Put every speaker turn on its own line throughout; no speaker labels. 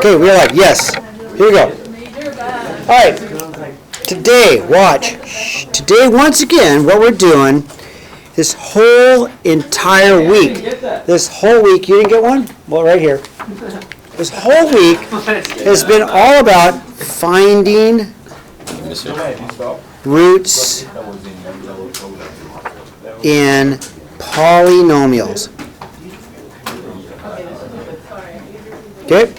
Okay, we're like, yes. Here we go. All right. Today, watch. Today, once again, what we're doing, this whole entire week, you didn't get one? Well, right here. This whole week has been all about finding roots in polynomials. Okay?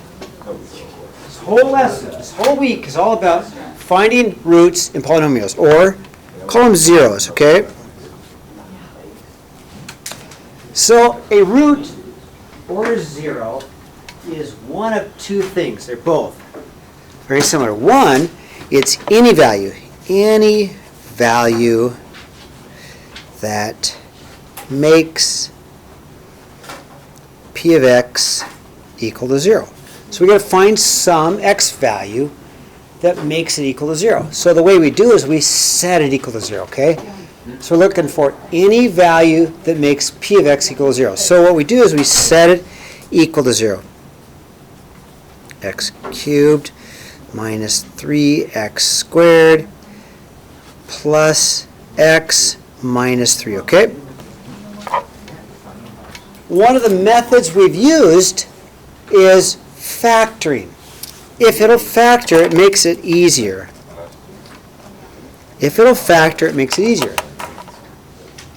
This whole lesson, this whole week is all about finding roots in polynomials, or call them zeros, okay? So a root or zero is one of two things. They're both very similar. One, it's any value that makes p of x equal to 0. So we've got to find some x value that makes it equal to 0. So the way we do is we set it equal to 0, okay? So we're looking for any value that makes p of x equal to 0. So what we do is we set it equal to 0. X cubed minus 3x squared plus x minus 3, okay? One of the methods we've used is factoring. If it'll factor, it makes it easier. If it'll factor, it makes it easier.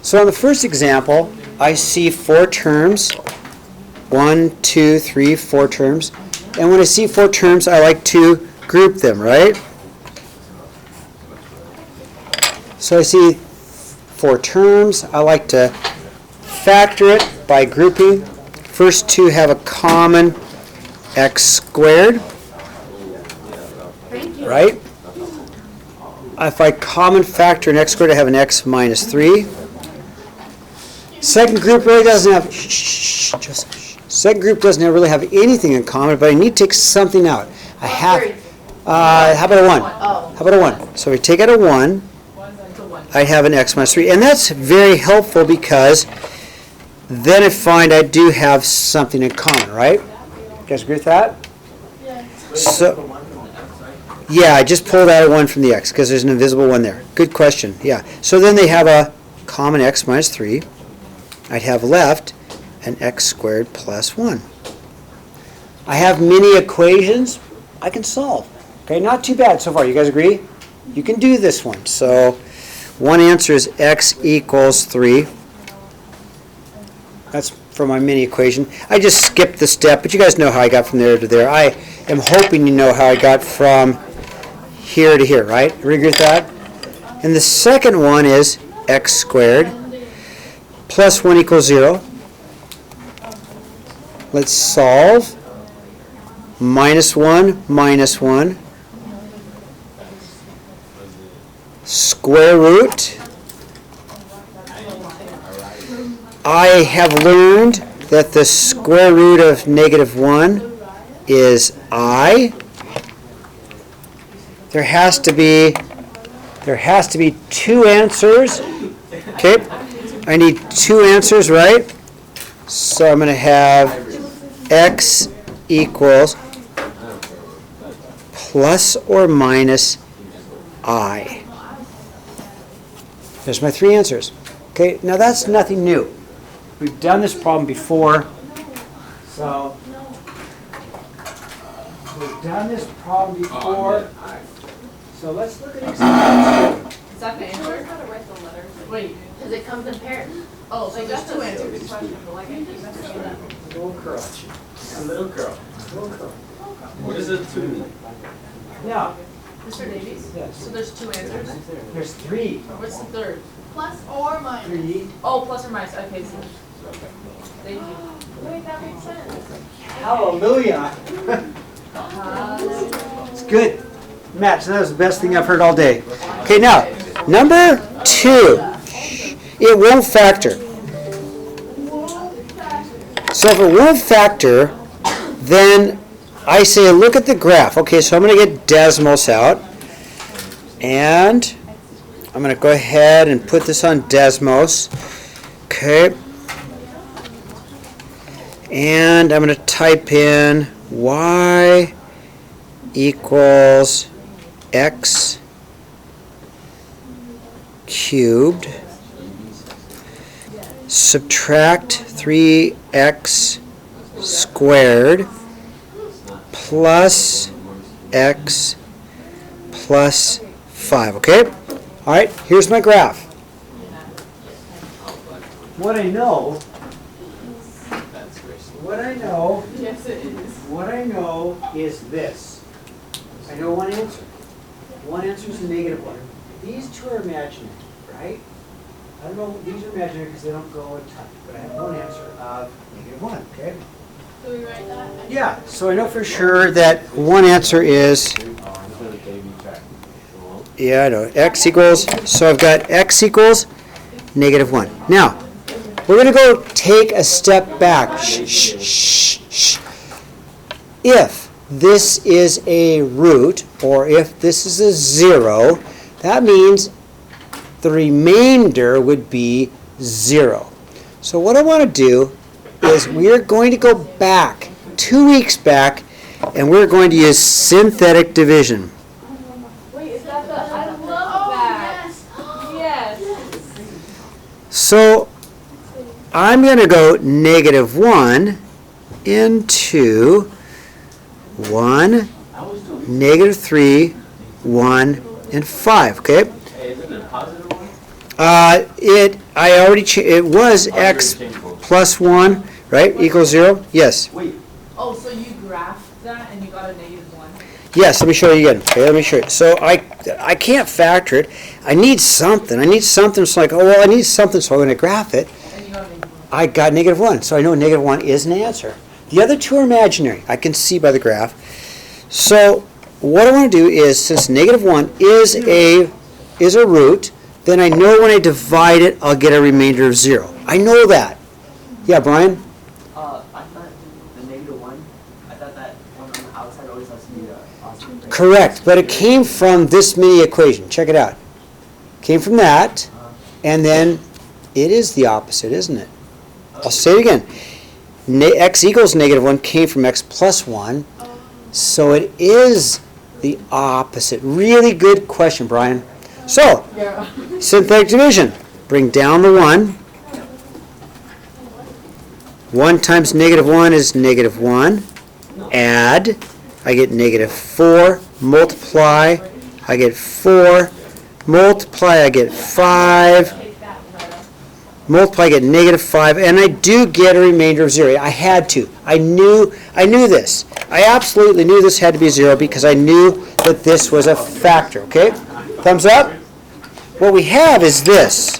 So in the first example, I see 4 terms. 1, 2, 3, 4 terms. And when I see 4 terms, I like to group them, right? So I see 4 terms. I like to factor it by grouping. First 2 have a common x squared, right? If I common factor an x squared, I have an x minus 3. Second group really doesn't have, second group doesn't really have anything in common, but I need to take something out. I have, how about a 1? How about a 1? So we take out a 1, I have an x minus 3. And that's very helpful because then I find I do have something in common, right? You guys agree with that? So, yeah, I just pulled out a 1 from the x because there's an invisible 1 there. Good question, yeah. So then they have a common x minus 3. I'd have left an x squared plus 1. I have many equations I can solve. Okay, not too bad so far. You guys agree? You can do this one. So one answer is x equals 3. That's for my mini equation. I just skipped the step, but you guys know how I got from there to there. I am hoping you know how I got from here to here, right? Agree with that? And the second one is x squared plus 1 equals 0. Let's solve. Minus 1, minus 1. Square root. I have learned that the square root of negative 1 is I. There has to be 2 answers. Okay? I need 2 answers, right? So I'm going to have x equals plus or minus I. There's my 3 answers. Okay, now that's nothing new. We've done this problem before. So we've done this problem before. So let's look at example 2.
Is that the answer? How to write the letters? Wait, because it comes in pairs. Oh, so that's 2 answers.
Little curl.
A little girl. What is it to?
Yeah.
Mr. Davies?
Yes.
So there's 2 answers?
There's 3.
What's the third?
Plus or minus.
3.
Oh, plus or minus. Okay, so. Thank you.
Wait, that makes sense.
Hallelujah. It's good. Matt, so that was the best thing I've heard all day. Okay, now, number 2. It won't factor. So if it won't factor, then I say look at the graph. Okay, so I'm going to get Desmos out. And I'm going to go ahead and put this on Desmos. Okay. And I'm going to type in y equals x cubed, subtract 3x squared plus x plus 5, okay? All right, here's my graph. What I know
Yes, it is.
What I know is this. I know one answer. One answer is a negative one. These two are imaginary, right? I don't know, these are imaginary because they don't go in time. But I have one answer of -1, okay?
Do we write that?
Yeah, so I know for sure that one answer is, yeah, I know, x equals, so I've got x equals -1. Now, we're going to go take a step back. Shh, shh, shh, shh. If this is a root, or if this is a 0, that means the remainder would be 0. So what I want to do is we're going to go back 2 weeks back, and we're going to use synthetic division.
Wait, is that the, I love
Oh,
that.
yes.
Yes.
So I'm going to go -1 into 1, -3, 1, and 5, okay?
Hey, is it a positive one?
It was x plus 1, right, equals 0? Yes.
Wait.
Oh, so you graphed that and you got a -1?
Yes, let me show you again. Okay, let me show you. So I can't factor it. I need something. So like, oh, well, I need something, so I'm going to graph it.
And you got a -1.
I got -1, so I know -1 is an answer. The other two are imaginary. I can see by the graph. So what I want to do is, since -1 is a root, then I know when I divide it, I'll get a remainder of 0. I know that. Yeah, Brian?
I thought the -1, I thought that one on the outside always has to be a positive. Right?
Correct, but it came from this mini equation. Check it out. Came from that, and then it is the opposite, isn't it? I'll say it again. X equals -1 came from x plus 1, so it is the opposite. Really good question, Brian. So,
Yeah.
synthetic division. Bring down the 1. 1 times -1 is -1. Add, I get -4. Multiply, I get 4. Multiply, I get 5. Multiply, I get -5, and I do get a remainder of 0. I had to. I knew this. I absolutely knew this had to be 0 because I knew that this was a factor, okay? Thumbs up? What we have is this.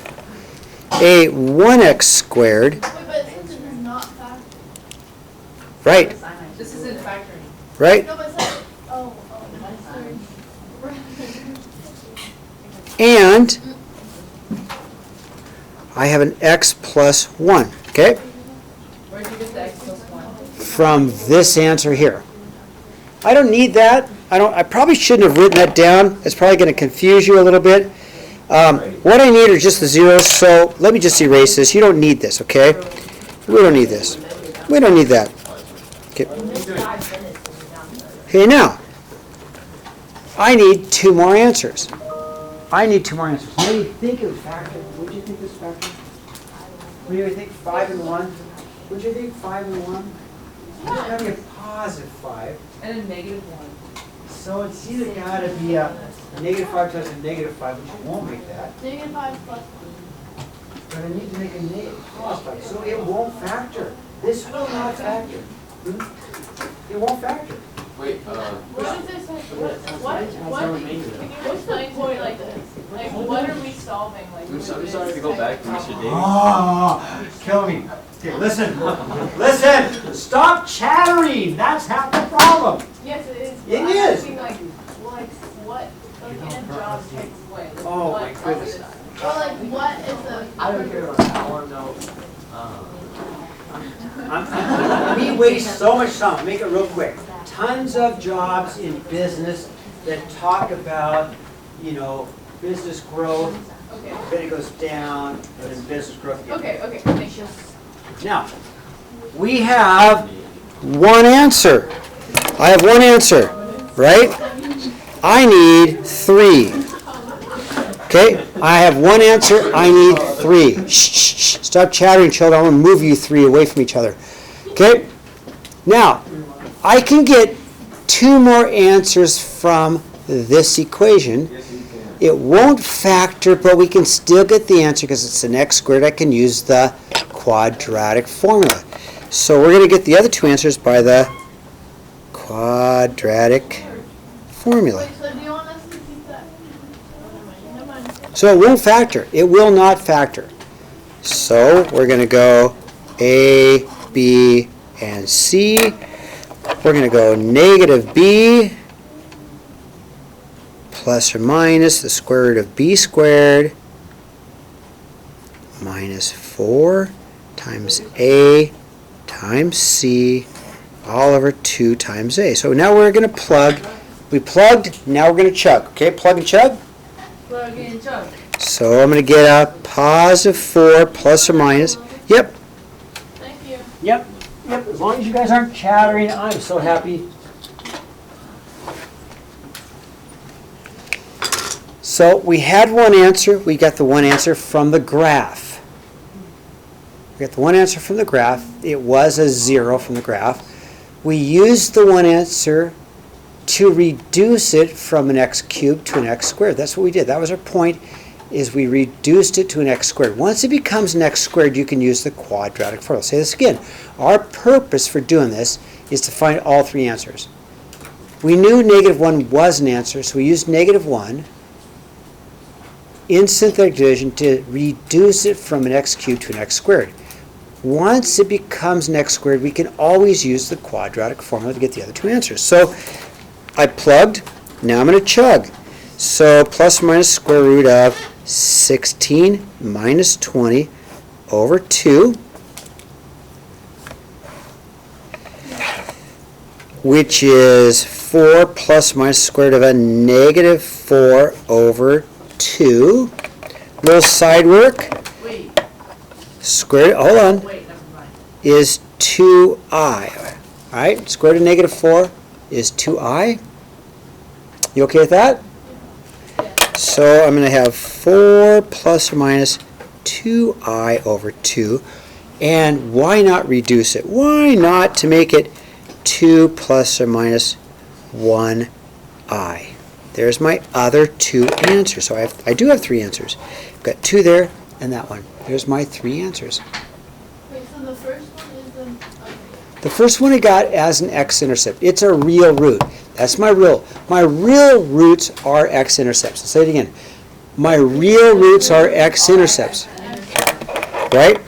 A 1x squared,
Wait, but since it is not factor.
right,
This isn't factoring.
right?
No, but since, sorry.
And I have an x plus 1, okay?
Where'd you get the x plus 1?
From this answer here. I don't need that. I probably shouldn't have written that down. It's probably going to confuse you a little bit. What I need are just the zeros, so let me just erase this. You don't need this, okay? We don't need this. We don't need that. Okay. Okay, now, I need 2 more answers. I need 2 more answers. What do you think of factor? What do you think this factor? What do you think 5 and 1? What do you think 5 and 1? It's got to be a positive 5.
And a -1.
So it's either got to be a -5 times a -5, which won't make that.
-5 plus 1.
But I need to make a positive 5. So it won't factor. This will not factor. It won't factor.
Wait,
What is this? What's the point like this? Like, what are we solving? Like,
I'm sorry to go back to Mr. Davis.
Oh, kill me. Okay, listen. Listen. Stop chattering. That's half the problem.
Yes, it is.
It
I'm
is.
asking, like, what, like, in a job takes away? Like,
Oh,
what
my
else
goodness.
is- Or like, what is the?
I don't care about that. I want to know.
We waste so much time. Make it real quick. Tons of jobs in business that talk about, business growth.
Okay.
Then it goes down, and then business growth again.
Okay, thank you.
Now, we have one answer. I have one answer, right? I need 3. Okay, I have one answer, I need 3. Shh, shh, shh. Stop chattering, children. I want to move you 3 away from each other. Okay, now, I can get 2 more answers from this equation. It won't factor, but we can still get the answer because it's an x squared. I can use the quadratic formula. So we're going to get the other 2 answers by the quadratic formula.
Wait, so do you want us to keep that? Never mind.
So it won't factor. It will not factor. So we're going to go A, B, and C. We're going to go negative B plus or minus the square root of B squared minus 4 times A times C all over 2 times A. So now we're going to plug. We plugged, now we're going to chug. Okay, plug and chug.
Plug in chug.
So I'm going to get a positive 4 plus or minus. Yep.
Thank you.
Yep. Yep. As long as you guys aren't chattering, I'm so happy. So we had one answer. We got the one answer from the graph. We got the one answer from the graph. It was a 0 from the graph. We used the one answer to reduce it from an x cubed to an x squared. That's what we did. That was our point, is we reduced it to an x squared. Once it becomes an x squared, you can use the quadratic formula. I'll say this again. Our purpose for doing this is to find all 3 answers. We knew negative 1 was an answer, so we used negative 1 in synthetic division to reduce it from an x cubed to an x squared. Once it becomes an x squared, we can always use the quadratic formula to get the other 2 answers. So I plugged, now I'm going to chug. So plus or minus square root of 16 minus 20 over 2, which is 4 plus minus square root of a negative 4 over 2. Little side work.
Wait,
Square root, hold on,
wait, never mind.
is 2i. All right, square root of negative 4 is 2i. You okay with that? So I'm going to have 4 plus or minus 2i over 2. And why not reduce it? Why not to make it 2 plus or minus 1i? There's my other 2 answers. So I do have 3 answers. I've got 2 there and that one. There's my 3 answers.
Wait, so the first one is okay.
The first one I got as an x-intercept. It's a real root. That's my real. My real roots are x-intercepts. I'll say it again. My real roots are x-intercepts. Right?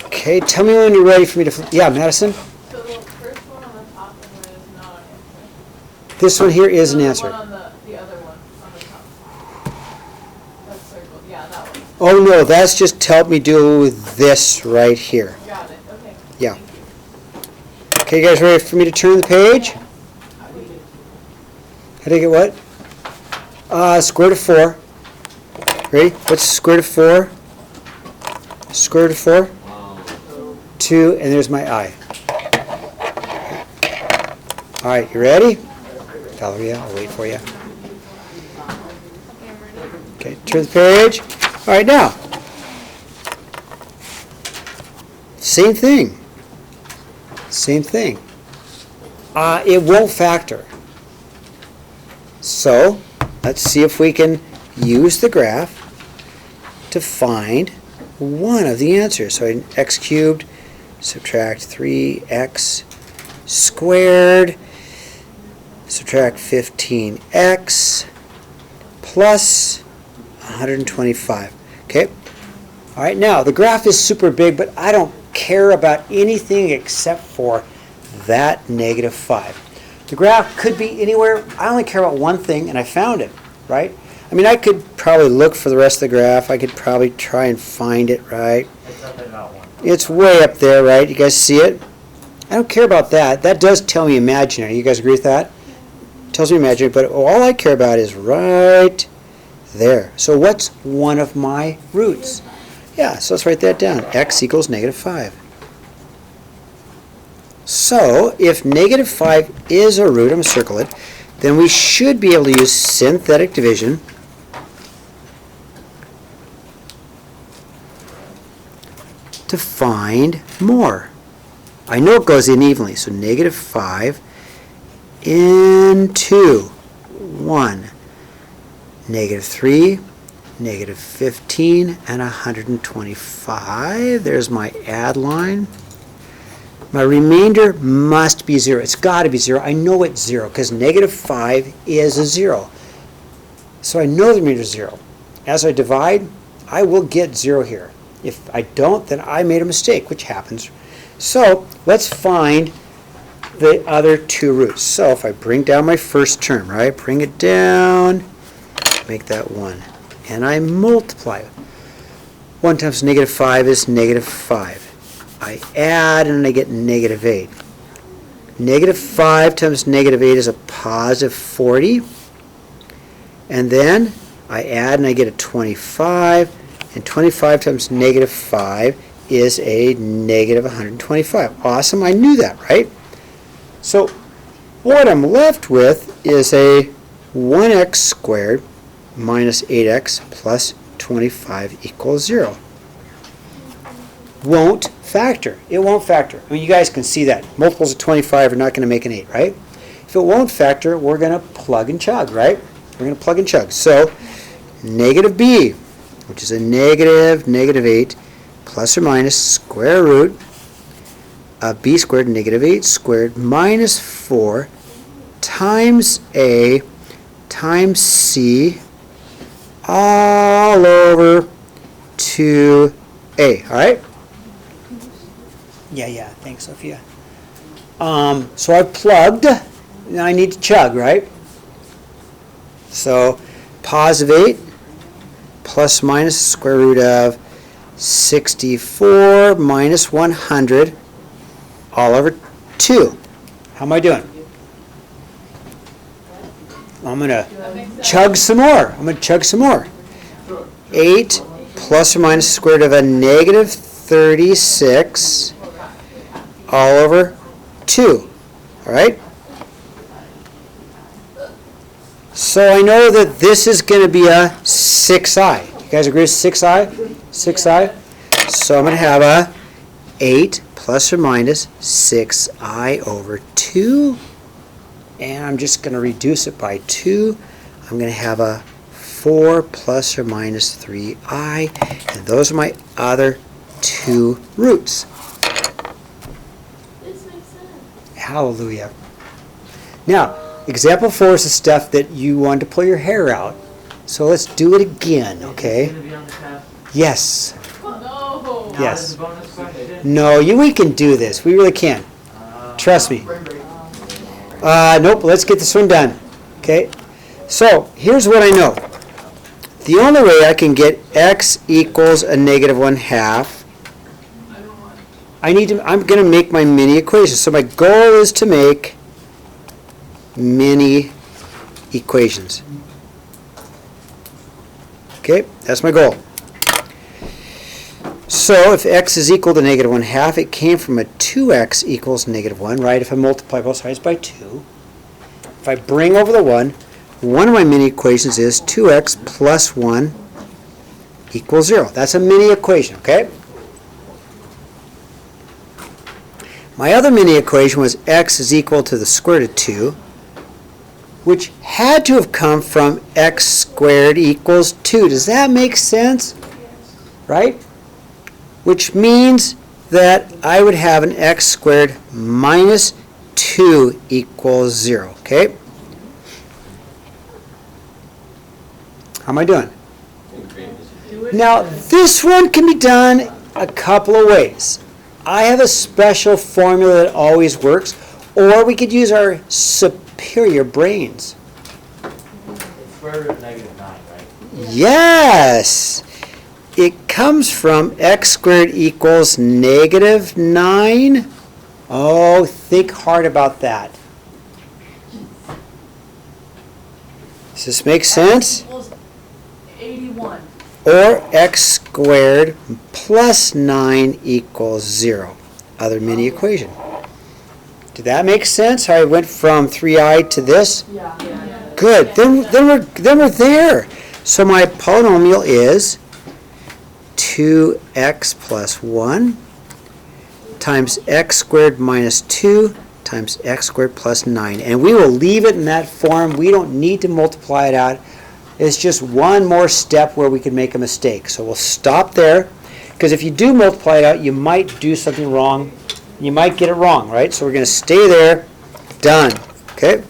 Okay, tell me when you're ready for me to flip. Yeah, Madison?
So the first one on the top of it is not an answer.
This one here is an
The
answer.
one on the other one on the top. That's circled. Yeah, that one.
Oh no, that's just to help me do this right here.
Got it. Okay.
Yeah.
Thank you.
Okay, you guys ready for me to turn the page? How do I get what? Square root of 4. Ready? What's the square root of 4? Square root of 4? 2, and there's my I. All right, you ready? Valeria, I'll wait for you. Okay, turn the page. All right, now. Same thing. Same thing. It won't factor. So, let's see if we can use the graph to find one of the answers. So x cubed, subtract 3x squared, subtract 15x plus 125. Okay? All right, now the graph is super big, but I don't care about anything except for that negative 5. The graph could be anywhere. I only care about one thing, and I found it, right? I mean, I could probably look for the rest of the graph. I could probably try and find it, right?
It's up at about 1.
It's way up there, right? You guys see it? I don't care about that. That does tell me imaginary. You guys agree with that? Tells me imaginary, but all I care about is right there. So what's one of my roots? Yeah, so let's write that down. X equals negative 5. So if negative 5 is a root, I'm going to circle it, then we should be able to use synthetic division to find more. I know it goes in evenly, so negative 5 into 1. Negative 3, negative 15, and 125. There's my add line. My remainder must be 0. It's got to be 0. I know it's 0 because negative 5 is a 0. So I know the remainder is 0. As I divide, I will get 0 here. If I don't, then I made a mistake, which happens. So let's find the other two roots. So if I bring down my first term, right, bring it down, make that 1, and I multiply it. 1 times negative 5 is negative 5. I add and I get negative 8. Negative 5 times negative 8 is a positive 40. And then I add and I get a 25. And 25 times negative 5 is a negative 125. Awesome, I knew that, right? So what I'm left with is a 1x squared minus 8x plus 25 equals 0. Won't factor. It won't factor. I mean, you guys can see that. Multiples of 25 are not going to make an 8, right? If it won't factor, we're going to plug and chug, right? We're going to plug and chug. So negative b, which is a negative 8, plus or minus square root of b squared negative 8 squared minus 4 times a times c all over 2a. All right? Yeah, thanks, Sophia. So I've plugged. Now I need to chug, right? So positive 8 plus minus square root of 64 minus 100 all over 2. How am I doing? I'm going to chug some more. 8 plus or minus square root of a negative 36 all over 2. All right? So I know that this is going to be a 6i. You guys agree with 6i? 6i? So I'm going to have a 8 plus or minus 6i over 2. And I'm just going to reduce it by 2. I'm going to have a 4 plus or minus 3i. And those are my other two roots.
This makes sense.
Hallelujah. Now, example 4 is the stuff that you want to pull your hair out. So let's do it again, okay?
Is this gonna be on the test?
Yes.
No.
Now
Yes.
there's a bonus question.
No, we can do this. We really can. Trust me. Nope, let's get this one done. Okay? So, here's what I know. The only way I can get x equals a negative 1/2, I'm going to make my mini equation. So my goal is to make mini equations. Okay, that's my goal. So if x is equal to negative 1/2, it came from a 2x equals negative 1, right? If I multiply both sides by 2. If I bring over the 1, one of my mini equations is 2x plus 1 equals 0. That's a mini equation, okay? My other mini equation was x is equal to the square root of 2, which had to have come from x squared equals 2. Does that make sense? Right? Which means that I would have an x squared minus 2 equals 0. Okay? How am I doing? Now, this one can be done a couple of ways. I have a special formula that always works, or we could use our superior brains.
It's square root of negative 9, right?
Yes! It comes from x squared equals negative 9. Oh, think hard about that. Does this make sense?
Equals 81.
Or x squared plus 9 equals 0. Other mini equation. Did that make sense? How I went from 3i to this?
Yeah.
Good. Then we're there. So my polynomial is 2x plus 1 times x squared minus 2 times x squared plus 9. And we will leave it in that form. We don't need to multiply it out. It's just one more step where we can make a mistake. So we'll stop there, because if you do multiply it out, you might do something wrong. You might get it wrong, right? So we're going to stay there. Done. Okay?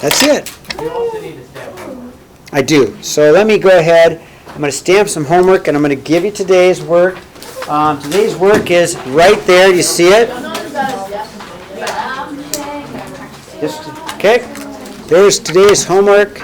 That's it.
You also need to stamp homework.
I do. So let me go ahead. I'm going to stamp some homework, and I'm going to give you today's work. Today's work is right there. Do you see it? Just, okay. There's today's homework.